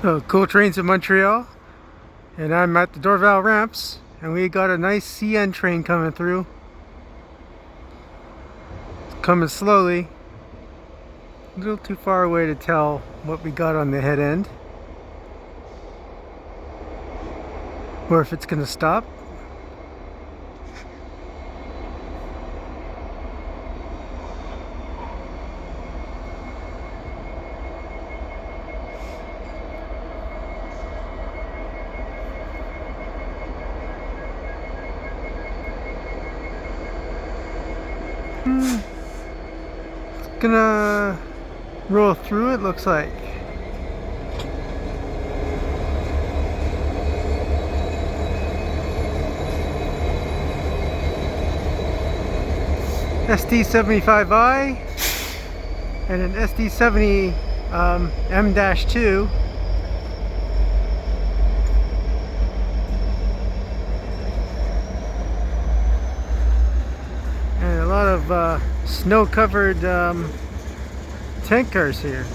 So, cool trains in Montreal, and I'm at the Dorval ramps, and we got a nice CN train coming through. It's coming slowly, a little too far away to tell what we got on the head end, or if it's going to stop. It's gonna roll through, it looks like. SD75i and an SD70M-2. And a lot of snow-covered tank cars here.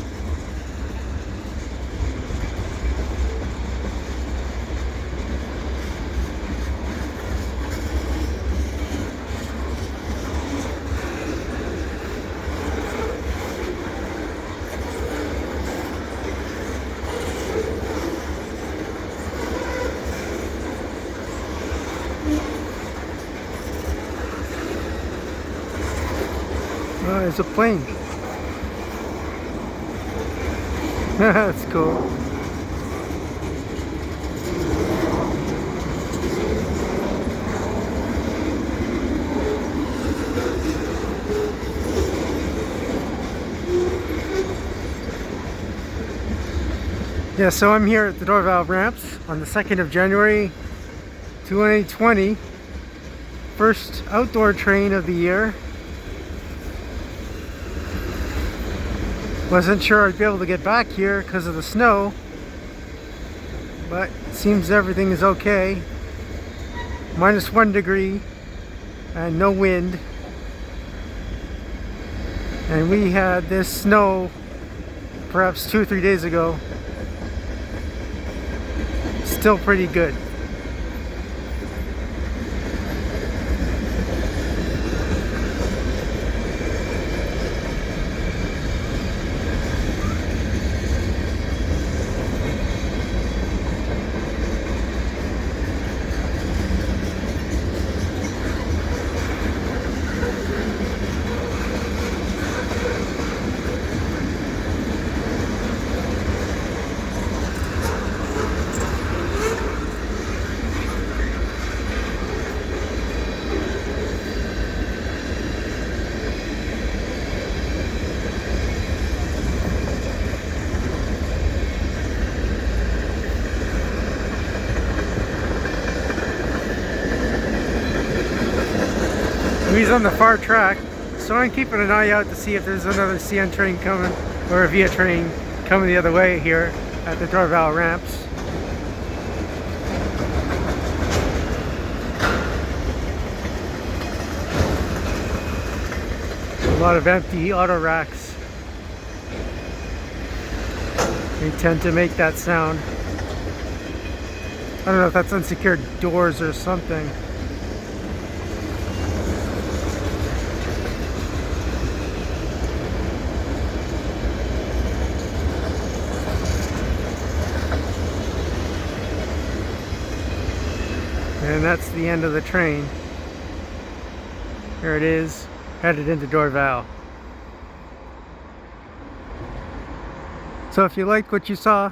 Oh, there's a plane. That's cool. Yeah, so I'm here at the Dorval ramps on the 2nd of January 2020. First outdoor train of the year. Wasn't sure I'd be able to get back here because of the snow, but it seems everything is okay. -1 degree and no wind. And we had this snow perhaps 2 or 3 days ago. Still pretty good. He's on the far track, so I'm keeping an eye out to see if there's another CN train coming, or a VIA train coming the other way here at the Dorval ramps. A lot of empty auto racks. They tend to make that sound. I don't know if that's unsecured doors or something. And that's the end of the train. Here it is, headed into Dorval. So if you liked what you saw,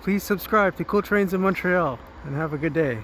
please subscribe to Cool Trains in Montreal and have a good day.